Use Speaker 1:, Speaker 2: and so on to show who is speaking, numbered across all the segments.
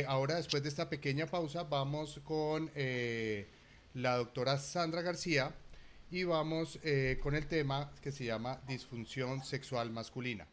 Speaker 1: Ahora, después de esta pequeña pausa, vamos con la doctora Sandra García y vamos con el tema que se llama disfunción sexual masculina.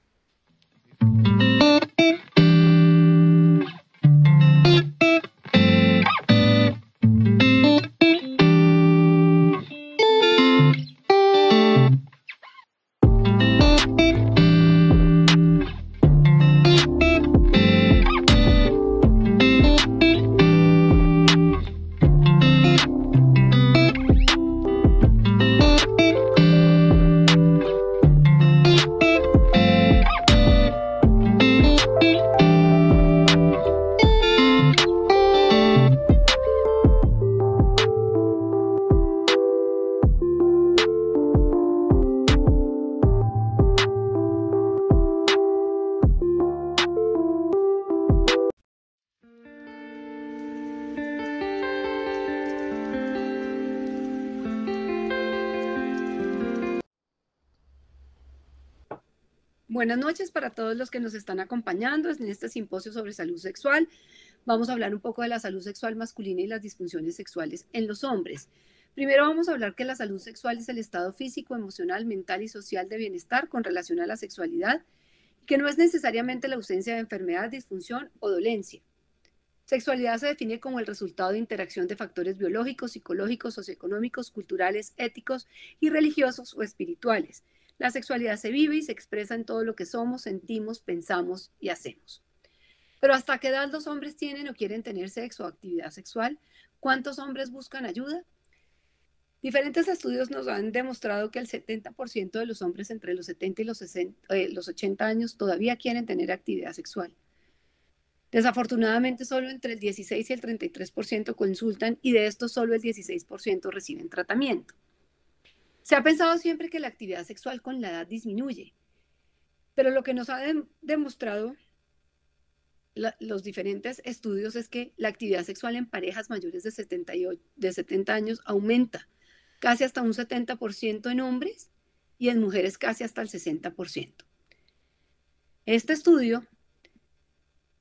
Speaker 2: Buenas noches para todos los que nos están acompañando en este simposio sobre salud sexual. Vamos a hablar un poco de la salud sexual masculina y las disfunciones sexuales en los hombres. Primero vamos a hablar que la salud sexual es el estado físico, emocional, mental y social de bienestar con relación a la sexualidad, que no es necesariamente la ausencia de enfermedad, disfunción o dolencia. Sexualidad se define como el resultado de interacción de factores biológicos, psicológicos, socioeconómicos, culturales, éticos y religiosos o espirituales. La sexualidad se vive y se expresa en todo lo que somos, sentimos, pensamos y hacemos. Pero ¿hasta qué edad los hombres tienen o quieren tener sexo o actividad sexual? ¿Cuántos hombres buscan ayuda? Diferentes estudios nos han demostrado que el 70% de los hombres entre los 70 y los 80 años todavía quieren tener actividad sexual. Desafortunadamente, solo entre el 16 y el 33% consultan y de estos solo el 16% reciben tratamiento. Se ha pensado siempre que la actividad sexual con la edad disminuye, pero lo que nos ha demostrado los diferentes estudios es que la actividad sexual en parejas mayores de 70 años aumenta casi hasta un 70% en hombres y en mujeres casi hasta el 60%. Este estudio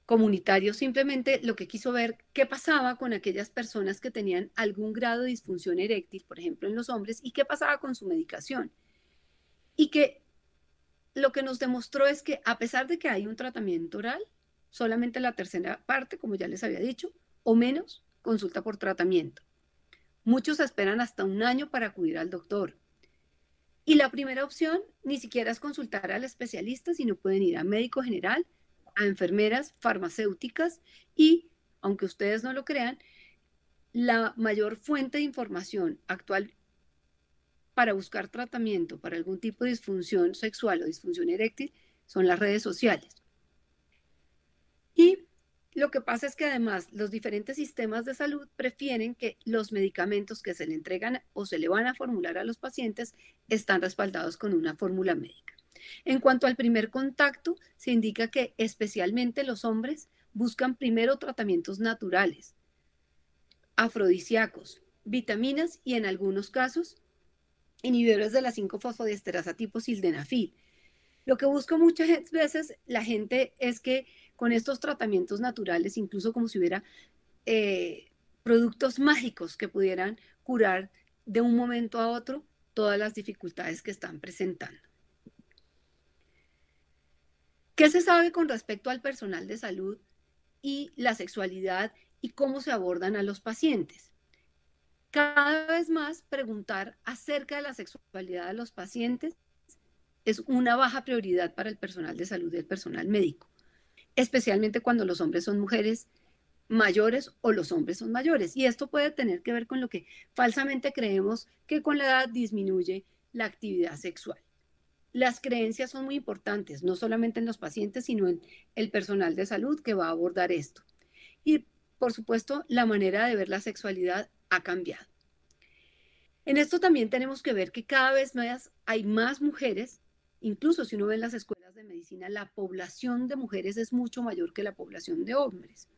Speaker 2: comunitario simplemente lo que quiso ver qué pasaba con aquellas personas que tenían algún grado de disfunción eréctil, por ejemplo en los hombres, y qué pasaba con su medicación. Y que lo que nos demostró es que a pesar de que hay un tratamiento oral, solamente la tercera parte, como ya les había dicho, o menos, consulta por tratamiento. Muchos esperan hasta un año para acudir al doctor. Y la primera opción ni siquiera es consultar al especialista, sino pueden ir a médico general, a enfermeras, farmacéuticas y, aunque ustedes no lo crean, la mayor fuente de información actual para buscar tratamiento para algún tipo de disfunción sexual o disfunción eréctil son las redes sociales. Y lo que pasa es que además los diferentes sistemas de salud prefieren que los medicamentos que se le entregan o se le van a formular a los pacientes están respaldados con una fórmula médica. En cuanto al primer contacto, se indica que especialmente los hombres buscan primero tratamientos naturales, afrodisíacos, vitaminas y en algunos casos inhibidores de la 5-fosfodiesterasa tipo sildenafil. Lo que busca muchas veces la gente es que con estos tratamientos naturales, incluso como si hubiera productos mágicos que pudieran curar de un momento a otro todas las dificultades que están presentando. ¿Qué se sabe con respecto al personal de salud y la sexualidad y cómo se abordan a los pacientes? Cada vez más preguntar acerca de la sexualidad de los pacientes es una baja prioridad para el personal de salud y el personal médico, especialmente cuando los hombres son mujeres mayores o los hombres son mayores. Y esto puede tener que ver con lo que falsamente creemos que con la edad disminuye la actividad sexual. Las creencias son muy importantes, no solamente en los pacientes, sino en el personal de salud que va a abordar esto. Y, por supuesto, la manera de ver la sexualidad ha cambiado. En esto también tenemos que ver que cada vez más hay más mujeres, incluso si uno ve en las escuelas de medicina, la población de mujeres es mucho mayor que la población de hombres.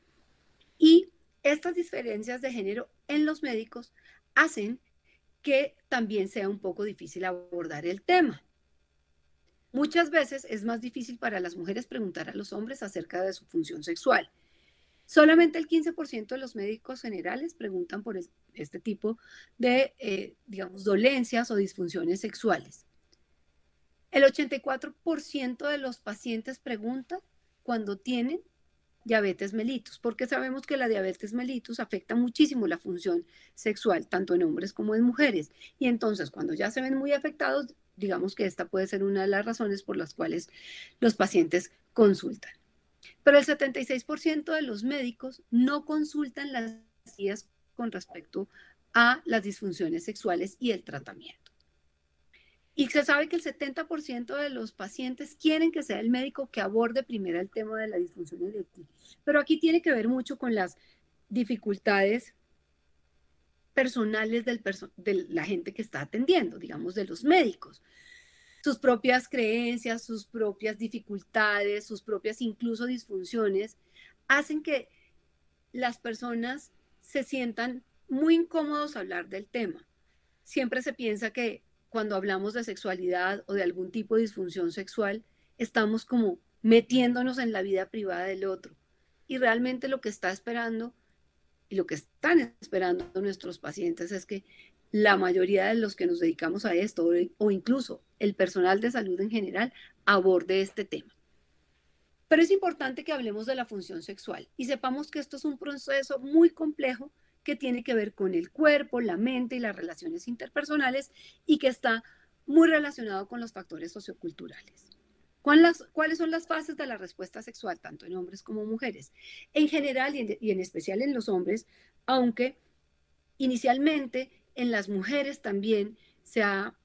Speaker 2: Y estas diferencias de género en los médicos hacen que también sea un poco difícil abordar el tema. Muchas veces es más difícil para las mujeres preguntar a los hombres acerca de su función sexual. Solamente el 15% de los médicos generales preguntan por este tipo de, digamos, dolencias o disfunciones sexuales. El 84% de los pacientes preguntan cuando tienen diabetes mellitus, porque sabemos que la diabetes mellitus afecta muchísimo la función sexual, tanto en hombres como en mujeres. Y entonces, cuando ya se ven muy afectados, digamos que esta puede ser una de las razones por las cuales los pacientes consultan. Pero el 76% de los médicos no consultan las guías con respecto a las disfunciones sexuales y el tratamiento. Y se sabe que el 70% de los pacientes quieren que sea el médico que aborde primero el tema de la disfunción eréctil. Pero aquí tiene que ver mucho con las dificultades personales de la gente que está atendiendo, digamos, de los médicos. Sus propias creencias, sus propias dificultades, sus propias incluso disfunciones, hacen que las personas se sientan muy incómodos a hablar del tema. Siempre se piensa que cuando hablamos de sexualidad o de algún tipo de disfunción sexual, estamos como metiéndonos en la vida privada del otro. Y realmente lo que está esperando y lo que están esperando nuestros pacientes es que la mayoría de los que nos dedicamos a esto o incluso el personal de salud en general aborde este tema. Pero es importante que hablemos de la función sexual y sepamos que esto es un proceso muy complejo que tiene que ver con el cuerpo, la mente y las relaciones interpersonales y que está muy relacionado con los factores socioculturales. ¿Cuáles son las fases de la respuesta sexual, tanto en hombres como mujeres? En general y en especial en los hombres, aunque inicialmente en las mujeres también se ha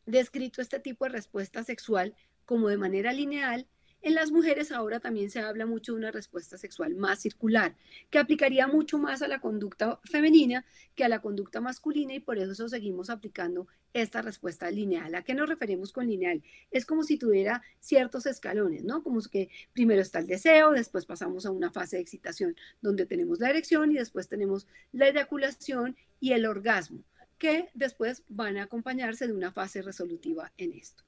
Speaker 2: descrito este tipo de respuesta sexual como de manera lineal. En las mujeres ahora también se habla mucho de una respuesta sexual más circular, que aplicaría mucho más a la conducta femenina que a la conducta masculina y por eso seguimos aplicando esta respuesta lineal. ¿A qué nos referimos con lineal? Es como si tuviera ciertos escalones, ¿no? Como que primero está el deseo, después pasamos a una fase de excitación donde tenemos la erección y después tenemos la eyaculación y el orgasmo, que después van a acompañarse de una fase resolutiva en esto.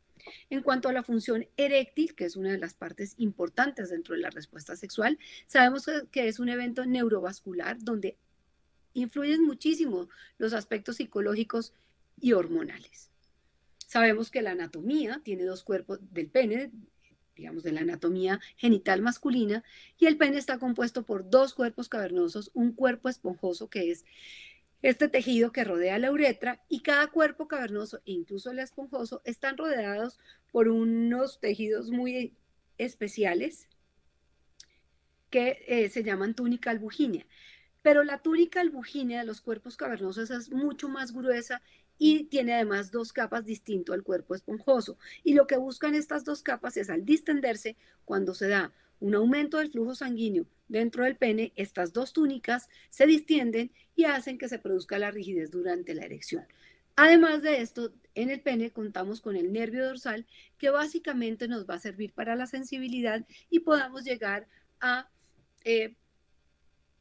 Speaker 2: En cuanto a la función eréctil, que es una de las partes importantes dentro de la respuesta sexual, sabemos que es un evento neurovascular donde influyen muchísimo los aspectos psicológicos y hormonales. Sabemos que la anatomía tiene dos cuerpos del pene, digamos de la anatomía genital masculina, y el pene está compuesto por dos cuerpos cavernosos, un cuerpo esponjoso que es este tejido que rodea la uretra y cada cuerpo cavernoso e incluso el esponjoso están rodeados por unos tejidos muy especiales que se llaman túnica albugínea. Pero la túnica albugínea de los cuerpos cavernosos es mucho más gruesa y tiene además dos capas distinto al cuerpo esponjoso. Y lo que buscan estas dos capas es al distenderse, cuando se da un aumento del flujo sanguíneo dentro del pene, estas dos túnicas se distienden y hacen que se produzca la rigidez durante la erección. Además de esto, en el pene contamos con el nervio dorsal que básicamente nos va a servir para la sensibilidad y podamos llegar a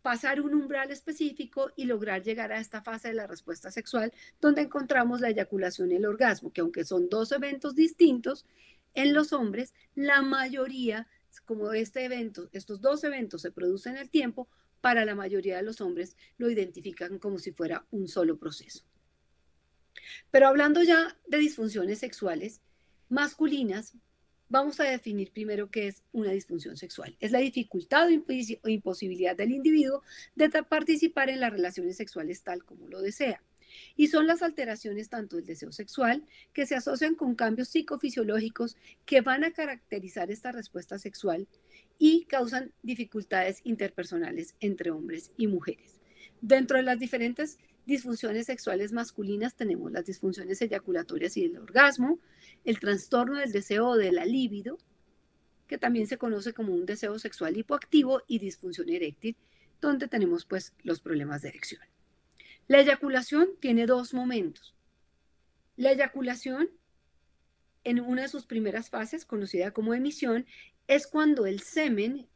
Speaker 2: pasar un umbral específico y lograr llegar a esta fase de la respuesta sexual donde encontramos la eyaculación y el orgasmo, que aunque son dos eventos distintos, en los hombres la mayoría, como estos dos eventos se producen en el tiempo, para la mayoría de los hombres lo identifican como si fuera un solo proceso. Pero hablando ya de disfunciones sexuales masculinas, vamos a definir primero qué es una disfunción sexual. Es la dificultad o imposibilidad del individuo de participar en las relaciones sexuales tal como lo desea. Y son las alteraciones tanto del deseo sexual que se asocian con cambios psicofisiológicos que van a caracterizar esta respuesta sexual y causan dificultades interpersonales entre hombres y mujeres. Dentro de las diferentes disfunciones sexuales masculinas tenemos las disfunciones eyaculatorias y del orgasmo, el trastorno del deseo o de la libido, que también se conoce como un deseo sexual hipoactivo, y disfunción eréctil, donde tenemos pues los problemas de erección. La eyaculación tiene dos momentos. La eyaculación en una de sus primeras fases, conocida como emisión, es cuando el semen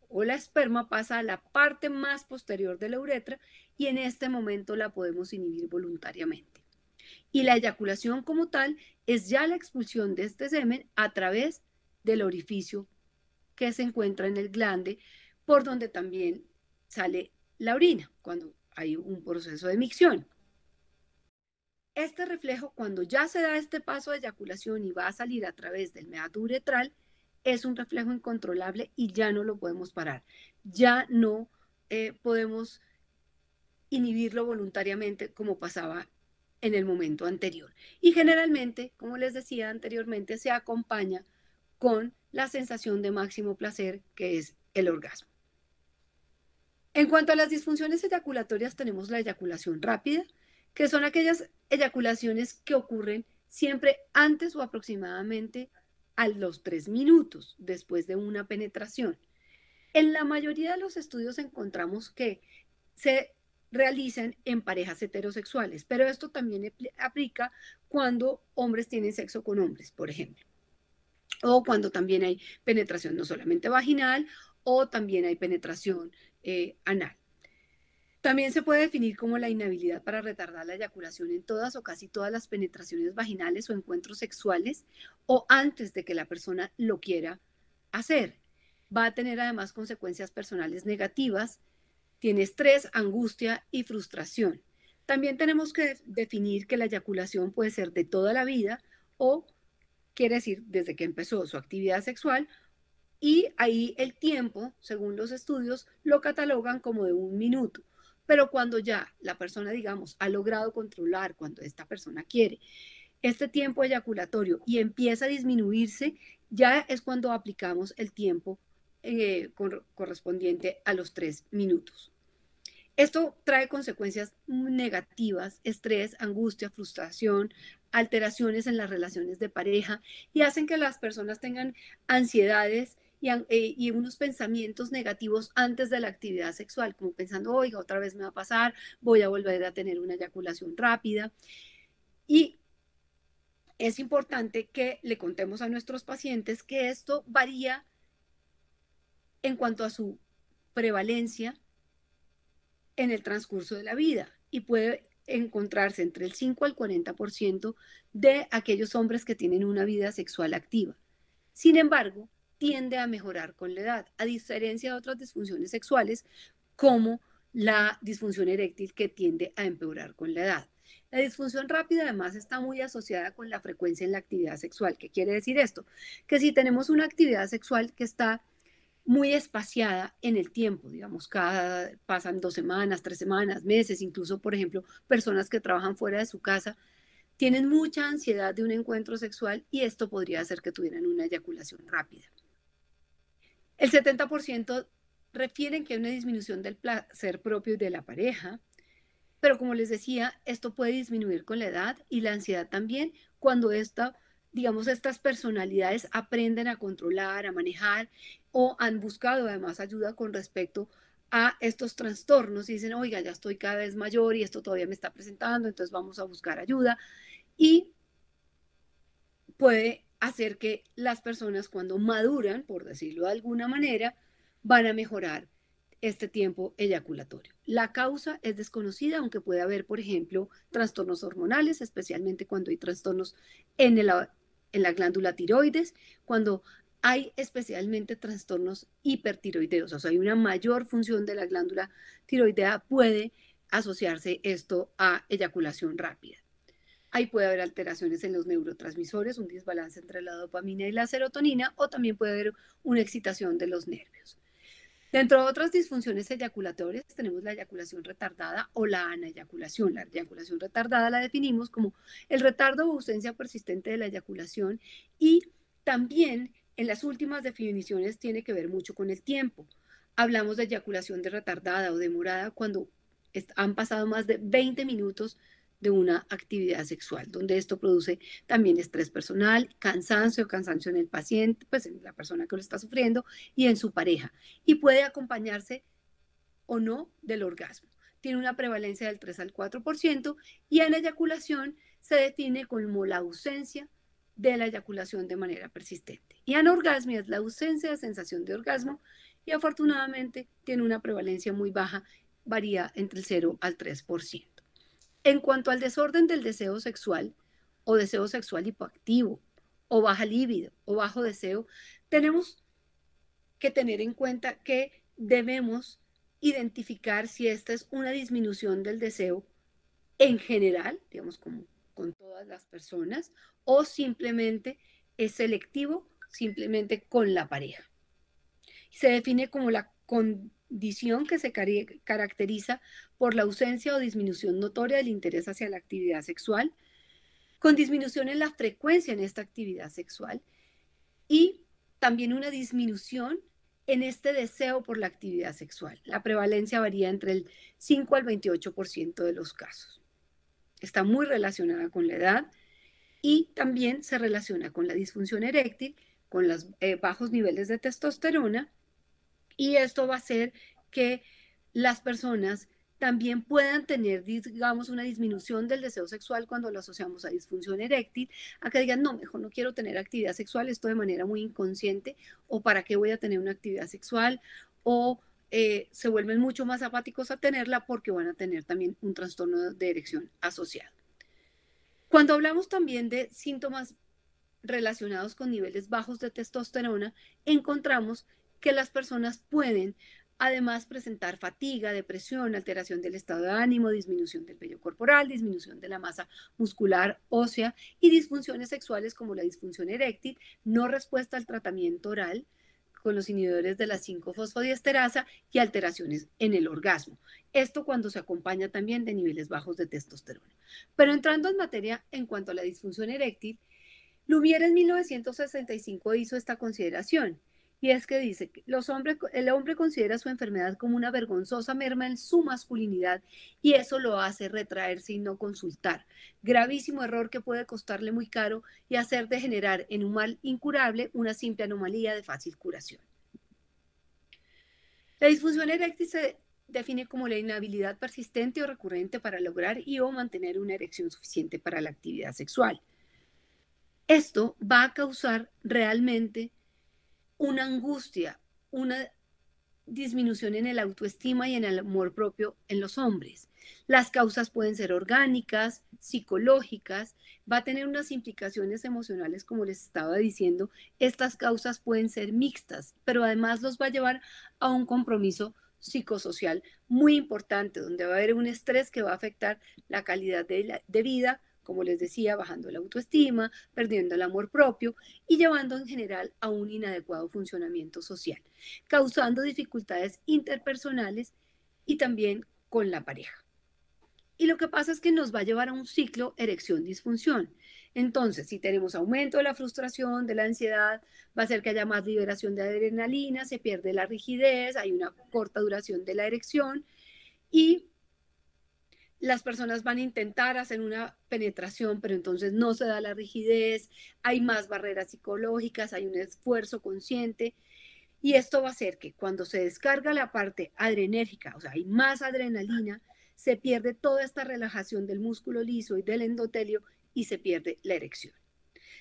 Speaker 2: o la esperma pasa a la parte más posterior de la uretra y en este momento la podemos inhibir voluntariamente. Y la eyaculación como tal es ya la expulsión de este semen a través del orificio que se encuentra en el glande, por donde también sale la orina, cuando hay un proceso de micción. Este reflejo, cuando ya se da este paso de eyaculación y va a salir a través del meato uretral, es un reflejo incontrolable y ya no lo podemos parar. Ya no podemos inhibirlo voluntariamente como pasaba en el momento anterior. Y generalmente, como les decía anteriormente, se acompaña con la sensación de máximo placer, que es el orgasmo. En cuanto a las disfunciones eyaculatorias, tenemos la eyaculación rápida, que son aquellas eyaculaciones que ocurren siempre antes o aproximadamente a los 3 minutos después de una penetración. En la mayoría de los estudios encontramos que se realizan en parejas heterosexuales, pero esto también aplica cuando hombres tienen sexo con hombres, por ejemplo, o cuando también hay penetración no solamente vaginal, o también hay penetración anal. También se puede definir como la inhabilidad para retardar la eyaculación en todas o casi todas las penetraciones vaginales o encuentros sexuales o antes de que la persona lo quiera hacer. Va a tener además consecuencias personales negativas, tiene estrés, angustia y frustración. También tenemos que definir que la eyaculación puede ser de toda la vida o quiere decir desde que empezó su actividad sexual, y ahí el tiempo, según los estudios, lo catalogan como de 1 minuto. Pero cuando ya la persona, digamos, ha logrado controlar, cuando esta persona quiere, este tiempo eyaculatorio y empieza a disminuirse, ya es cuando aplicamos el tiempo correspondiente a los 3 minutos. Esto trae consecuencias negativas, estrés, angustia, frustración, alteraciones en las relaciones de pareja y hacen que las personas tengan ansiedades y unos pensamientos negativos antes de la actividad sexual, como pensando, oiga, otra vez me va a pasar, voy a volver a tener una eyaculación rápida. Y es importante que le contemos a nuestros pacientes que esto varía en cuanto a su prevalencia en el transcurso de la vida y puede encontrarse entre el 5 al 40% de aquellos hombres que tienen una vida sexual activa. Sin embargo, tiende a mejorar con la edad, a diferencia de otras disfunciones sexuales como la disfunción eréctil, que tiende a empeorar con la edad. La disfunción rápida además está muy asociada con la frecuencia en la actividad sexual. ¿Qué quiere decir esto? Que si tenemos una actividad sexual que está muy espaciada en el tiempo, digamos, pasan 2 semanas, 3 semanas, meses, incluso, por ejemplo, personas que trabajan fuera de su casa, tienen mucha ansiedad de un encuentro sexual y esto podría hacer que tuvieran una eyaculación rápida. El 70% refieren que hay una disminución del placer propio de la pareja, pero como les decía, esto puede disminuir con la edad y la ansiedad también cuando digamos, estas personalidades aprenden a controlar, a manejar o han buscado además ayuda con respecto a estos trastornos y dicen, oiga, ya estoy cada vez mayor y esto todavía me está presentando, entonces vamos a buscar ayuda. Y puede hacer que las personas cuando maduran, por decirlo de alguna manera, van a mejorar este tiempo eyaculatorio. La causa es desconocida, aunque puede haber, por ejemplo, trastornos hormonales, especialmente cuando hay trastornos en la glándula tiroides, cuando hay especialmente trastornos hipertiroideos, o sea, hay una mayor función de la glándula tiroidea, puede asociarse esto a eyaculación rápida. Ahí puede haber alteraciones en los neurotransmisores, un desbalance entre la dopamina y la serotonina, o también puede haber una excitación de los nervios. Dentro de otras disfunciones eyaculatorias tenemos la eyaculación retardada o la aneyaculación. La eyaculación retardada la definimos como el retardo o ausencia persistente de la eyaculación, y también en las últimas definiciones tiene que ver mucho con el tiempo. Hablamos de eyaculación de retardada o demorada cuando han pasado más de 20 minutos de una actividad sexual, donde esto produce también estrés personal, cansancio en el paciente, pues en la persona que lo está sufriendo y en su pareja, y puede acompañarse o no del orgasmo. Tiene una prevalencia del 3 al 4% y en eyaculación se define como la ausencia de la eyaculación de manera persistente. Y anorgasmia es la ausencia de sensación de orgasmo y afortunadamente tiene una prevalencia muy baja, varía entre el 0 al 3%. En cuanto al desorden del deseo sexual o deseo sexual hipoactivo o baja libido o bajo deseo, tenemos que tener en cuenta que debemos identificar si esta es una disminución del deseo en general, digamos, como con todas las personas, o simplemente es selectivo, simplemente con la pareja. Se define como la condición que se caracteriza por la ausencia o disminución notoria del interés hacia la actividad sexual, con disminución en la frecuencia en esta actividad sexual y también una disminución en este deseo por la actividad sexual. La prevalencia varía entre el 5 al 28% de los casos. Está muy relacionada con la edad y también se relaciona con la disfunción eréctil, con los bajos niveles de testosterona, y esto va a hacer que las personas también puedan tener, digamos, una disminución del deseo sexual cuando lo asociamos a disfunción eréctil, a que digan, no, mejor no quiero tener actividad sexual, esto de manera muy inconsciente, o para qué voy a tener una actividad sexual, o se vuelven mucho más apáticos a tenerla porque van a tener también un trastorno de erección asociado. Cuando hablamos también de síntomas relacionados con niveles bajos de testosterona, encontramos que las personas pueden además presentar fatiga, depresión, alteración del estado de ánimo, disminución del vello corporal, disminución de la masa muscular ósea y disfunciones sexuales como la disfunción eréctil, no respuesta al tratamiento oral con los inhibidores de la 5-fosfodiesterasa y alteraciones en el orgasmo. Esto cuando se acompaña también de niveles bajos de testosterona. Pero entrando en materia en cuanto a la disfunción eréctil, Lumière en 1965 hizo esta consideración, y es que dice que el hombre considera su enfermedad como una vergonzosa merma en su masculinidad y eso lo hace retraerse y no consultar. Gravísimo error que puede costarle muy caro y hacer degenerar en un mal incurable una simple anomalía de fácil curación. La disfunción eréctil se define como la inhabilidad persistente o recurrente para lograr y o mantener una erección suficiente para la actividad sexual. Esto va a causar realmente una angustia, una disminución en el autoestima y en el amor propio en los hombres. Las causas pueden ser orgánicas, psicológicas, va a tener unas implicaciones emocionales, como les estaba diciendo. Estas causas pueden ser mixtas, pero además los va a llevar a un compromiso psicosocial muy importante, donde va a haber un estrés que va a afectar la calidad de vida, como les decía, bajando la autoestima, perdiendo el amor propio y llevando en general a un inadecuado funcionamiento social, causando dificultades interpersonales y también con la pareja. Y lo que pasa es que nos va a llevar a un ciclo erección-disfunción. Entonces, si tenemos aumento de la frustración, de la ansiedad, va a ser que haya más liberación de adrenalina, se pierde la rigidez, hay una corta duración de la erección y las personas van a intentar hacer una penetración, pero entonces no se da la rigidez, hay más barreras psicológicas, hay un esfuerzo consciente. Y esto va a hacer que cuando se descarga la parte adrenérgica, o sea, hay más adrenalina, se pierde toda esta relajación del músculo liso y del endotelio y se pierde la erección.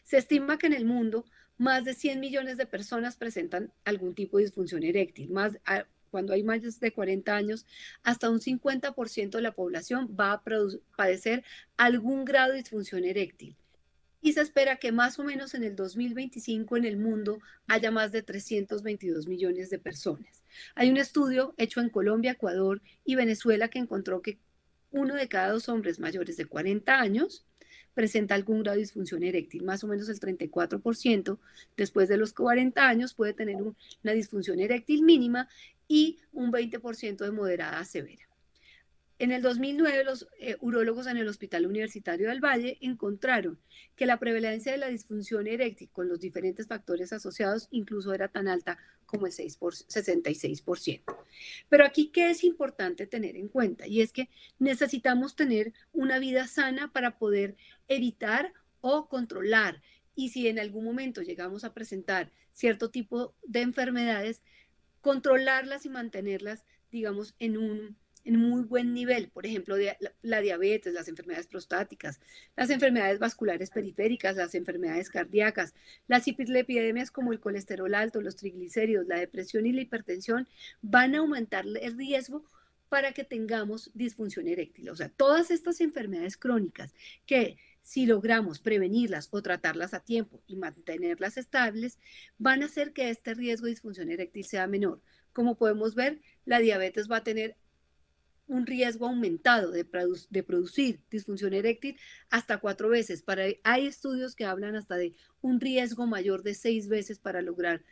Speaker 2: Se estima que en el mundo más de 100 millones de personas presentan algún tipo de disfunción eréctil. Cuando hay más de 40 años, hasta un 50% de la población va a padecer algún grado de disfunción eréctil. Y se espera que más o menos en el 2025 en el mundo haya más de 322 millones de personas. Hay un estudio hecho en Colombia, Ecuador y Venezuela que encontró que 1 de cada 2 hombres mayores de 40 años presenta algún grado de disfunción eréctil, más o menos el 34%, después de los 40 años puede tener una disfunción eréctil mínima y un 20% de moderada a severa. En el 2009, los urólogos en el Hospital Universitario del Valle encontraron que la prevalencia de la disfunción eréctil con los diferentes factores asociados incluso era tan alta como el 66%. Pero aquí, ¿qué es importante tener en cuenta? Y es que necesitamos tener una vida sana para poder evitar o controlar. Y si en algún momento llegamos a presentar cierto tipo de enfermedades, controlarlas y mantenerlas, digamos, en muy buen nivel, por ejemplo, la diabetes, las enfermedades prostáticas, las enfermedades vasculares periféricas, las enfermedades cardíacas, las hiperlipidemias como el colesterol alto, los triglicéridos, la depresión y la hipertensión van a aumentar el riesgo para que tengamos disfunción eréctil. O sea, todas estas enfermedades crónicas que si logramos prevenirlas o tratarlas a tiempo y mantenerlas estables, van a hacer que este riesgo de disfunción eréctil sea menor. Como podemos ver, la diabetes va a tener un riesgo aumentado de producir disfunción eréctil hasta 4 veces. Hay estudios que hablan hasta de un riesgo mayor de 6 veces para lograr,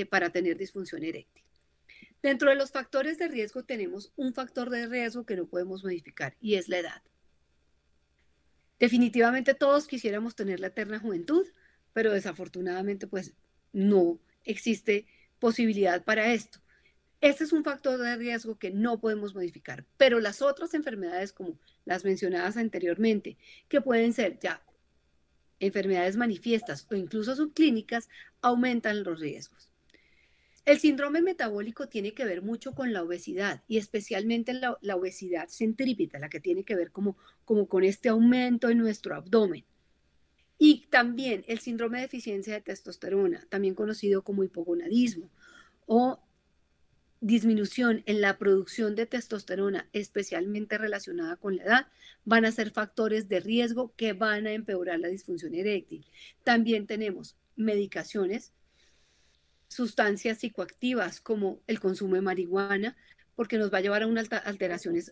Speaker 2: para tener disfunción eréctil. Dentro de los factores de riesgo tenemos un factor de riesgo que no podemos modificar y es la edad. Definitivamente todos quisiéramos tener la eterna juventud, pero desafortunadamente pues no existe posibilidad para esto. Este es un factor de riesgo que no podemos modificar, pero las otras enfermedades como las mencionadas anteriormente, que pueden ser ya enfermedades manifiestas o incluso subclínicas, aumentan los riesgos. El síndrome metabólico tiene que ver mucho con la obesidad y especialmente la obesidad centrípeta, la que tiene que ver como con este aumento en nuestro abdomen. Y también el síndrome de deficiencia de testosterona, también conocido como hipogonadismo, o disminución en la producción de testosterona, especialmente relacionada con la edad, van a ser factores de riesgo que van a empeorar la disfunción eréctil. También tenemos medicaciones, sustancias psicoactivas como el consumo de marihuana, porque nos va a llevar a unas alteraciones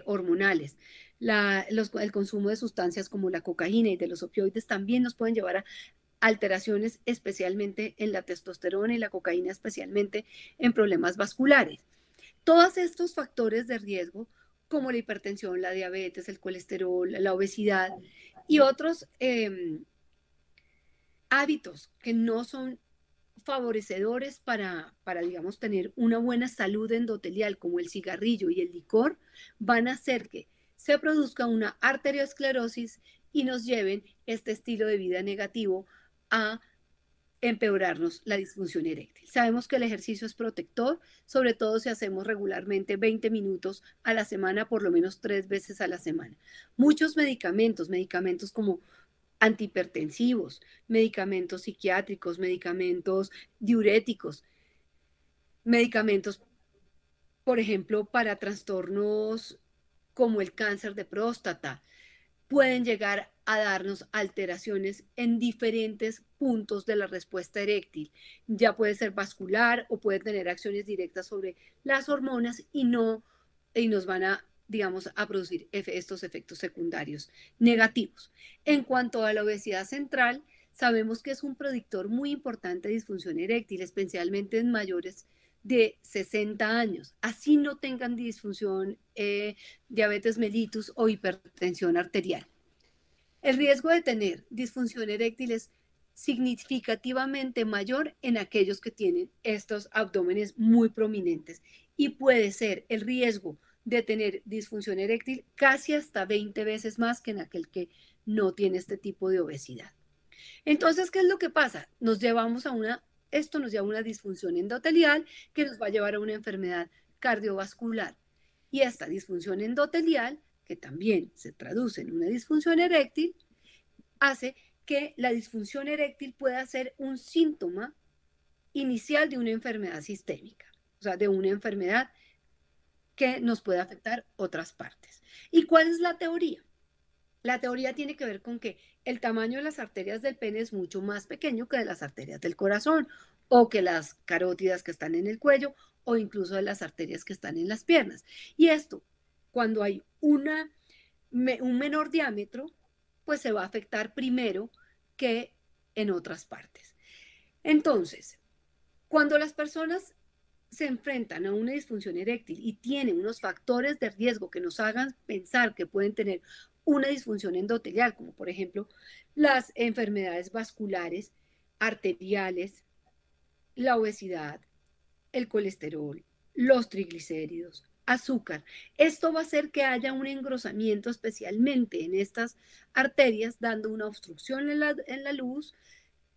Speaker 2: hormonales. El consumo de sustancias como la cocaína y de los opioides también nos pueden llevar a alteraciones especialmente en la testosterona y la cocaína especialmente en problemas vasculares. Todos estos factores de riesgo como la hipertensión, la diabetes, el colesterol, la obesidad y otros hábitos que no son favorecedores digamos, tener una buena salud endotelial, como el cigarrillo y el licor, van a hacer que se produzca una arteriosclerosis y nos lleven este estilo de vida negativo a empeorarnos la disfunción eréctil. Sabemos que el ejercicio es protector, sobre todo si hacemos regularmente 20 minutos a la semana, por lo menos 3 veces a la semana. Muchos medicamentos como antihipertensivos, medicamentos psiquiátricos, medicamentos diuréticos, medicamentos, por ejemplo, para trastornos como el cáncer de próstata, pueden llegar a darnos alteraciones en diferentes puntos de la respuesta eréctil. Ya puede ser vascular o puede tener acciones directas sobre las hormonas y nos van a, digamos, a producir estos efectos secundarios negativos. En cuanto a la obesidad central, sabemos que es un predictor muy importante de disfunción eréctil, especialmente en mayores de 60 años, así no tengan disfunción, diabetes mellitus o hipertensión arterial. El riesgo de tener disfunción eréctil es significativamente mayor en aquellos que tienen estos abdómenes muy prominentes y puede ser el riesgo de tener disfunción eréctil casi hasta 20 veces más que en aquel que no tiene este tipo de obesidad. Entonces, ¿qué es lo que pasa? Esto nos lleva a una disfunción endotelial que nos va a llevar a una enfermedad cardiovascular. Y esta disfunción endotelial, que también se traduce en una disfunción eréctil, hace que la disfunción eréctil pueda ser un síntoma inicial de una enfermedad sistémica, o sea, de una enfermedad que nos puede afectar otras partes. ¿Y cuál es la teoría? La teoría tiene que ver con que el tamaño de las arterias del pene es mucho más pequeño que de las arterias del corazón o que las carótidas que están en el cuello o incluso de las arterias que están en las piernas. Y esto, cuando hay un menor diámetro, pues se va a afectar primero que en otras partes. Entonces, cuando las personas se enfrentan a una disfunción eréctil y tienen unos factores de riesgo que nos hagan pensar que pueden tener una disfunción endotelial, como por ejemplo las enfermedades vasculares, arteriales, la obesidad, el colesterol, los triglicéridos, azúcar. Esto va a hacer que haya un engrosamiento especialmente en estas arterias, dando una obstrucción en la luz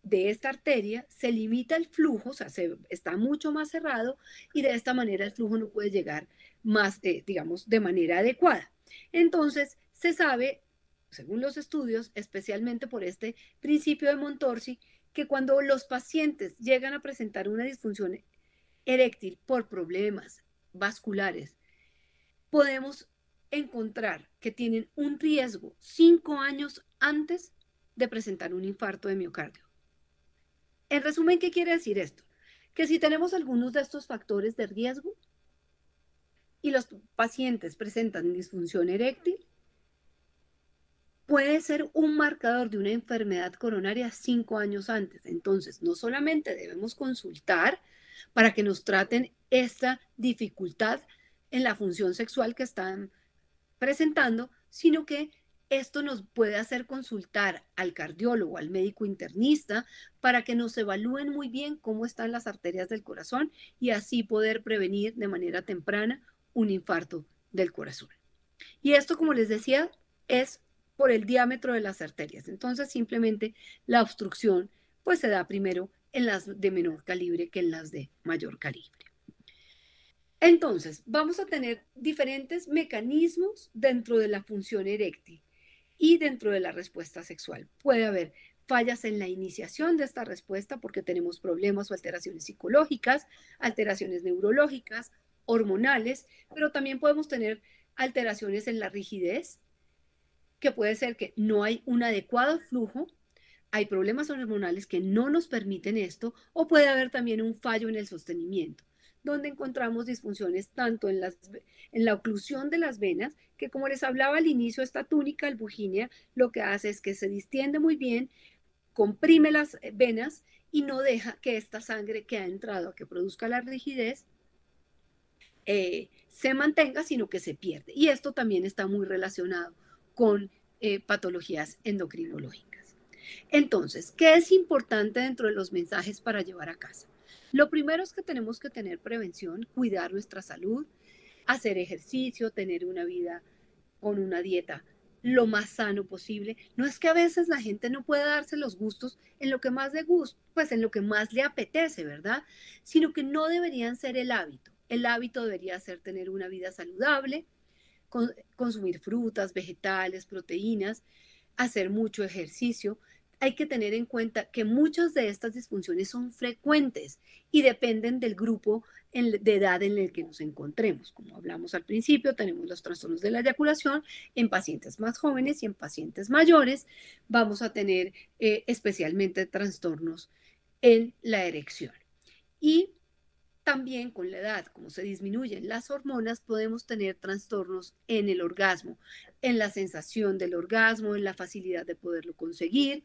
Speaker 2: de esta arteria, se limita el flujo, o sea, está mucho más cerrado y de esta manera el flujo no puede llegar más, digamos, de manera adecuada. Entonces, se sabe, según los estudios, especialmente por este principio de Montorsi, que cuando los pacientes llegan a presentar una disfunción eréctil por problemas vasculares, podemos encontrar que tienen un riesgo 5 años antes de presentar un infarto de miocardio. En resumen, ¿qué quiere decir esto? que si tenemos algunos de estos factores de riesgo y los pacientes presentan disfunción eréctil, puede ser un marcador de una enfermedad coronaria 5 años antes. Entonces, no solamente debemos consultar para que nos traten esta dificultad en la función sexual que están presentando, sino que esto nos puede hacer consultar al cardiólogo, al médico internista, para que nos evalúen muy bien cómo están las arterias del corazón y así poder prevenir de manera temprana un infarto del corazón. Y esto, como les decía, es por el diámetro de las arterias. Entonces, simplemente la obstrucción pues se da primero en las de menor calibre que en las de mayor calibre. Entonces, vamos a tener diferentes mecanismos dentro de la función eréctil y dentro de la respuesta sexual. Puede haber fallas en la iniciación de esta respuesta porque tenemos problemas o alteraciones psicológicas, alteraciones neurológicas, hormonales, pero también podemos tener alteraciones en la rigidez, que puede ser que no hay un adecuado flujo, hay problemas hormonales que no nos permiten esto, o puede haber también un fallo en el sostenimiento, donde encontramos disfunciones tanto en la oclusión de las venas, que como les hablaba al inicio, esta túnica albuginea lo que hace es que se distiende muy bien, comprime las venas y no deja que esta sangre que ha entrado a que produzca la rigidez se mantenga, sino que se pierde. Y esto también está muy relacionado con patologías endocrinológicas. Entonces, ¿qué es importante dentro de los mensajes para llevar a casa? Lo primero es que tenemos que tener prevención, cuidar nuestra salud, hacer ejercicio, tener una vida con una dieta lo más sano posible. No es que a veces la gente no pueda darse los gustos en lo que más le gusta, pues en lo que más le apetece, ¿verdad? Sino que no deberían ser el hábito. El hábito debería ser tener una vida saludable, consumir frutas, vegetales, proteínas, hacer mucho ejercicio. Hay que tener en cuenta que muchas de estas disfunciones son frecuentes y dependen del grupo de edad en el que nos encontremos. Como hablamos al principio, tenemos los trastornos de la eyaculación en pacientes más jóvenes y en pacientes mayores. Vamos a tener especialmente trastornos en la erección. Y también con la edad, como se disminuyen las hormonas, podemos tener trastornos en el orgasmo, en la sensación del orgasmo, en la facilidad de poderlo conseguir.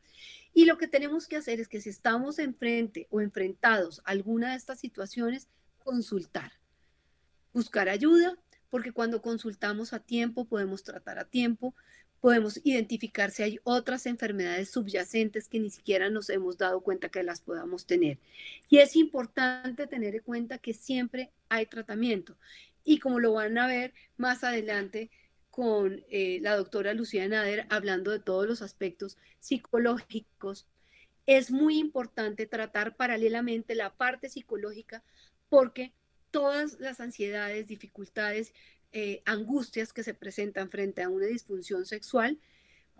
Speaker 2: Y lo que tenemos que hacer es que si estamos enfrente o enfrentados a alguna de estas situaciones, consultar, buscar ayuda, porque cuando consultamos a tiempo, podemos tratar a tiempo, podemos identificar si hay otras enfermedades subyacentes que ni siquiera nos hemos dado cuenta que las podamos tener. Y es importante tener en cuenta que siempre hay tratamiento. Y como lo van a ver más adelante con la doctora Lucía Nader, hablando de todos los aspectos psicológicos, es muy importante tratar paralelamente la parte psicológica porque todas las ansiedades, dificultades, angustias que se presentan frente a una disfunción sexual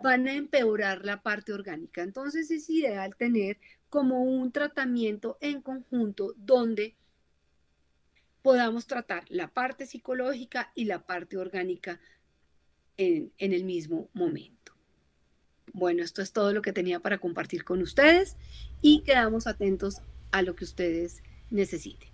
Speaker 2: van a empeorar la parte orgánica. Entonces es ideal tener como un tratamiento en conjunto donde podamos tratar la parte psicológica y la parte orgánica en el mismo momento. Bueno, esto es todo lo que tenía para compartir con ustedes y quedamos atentos a lo que ustedes necesiten.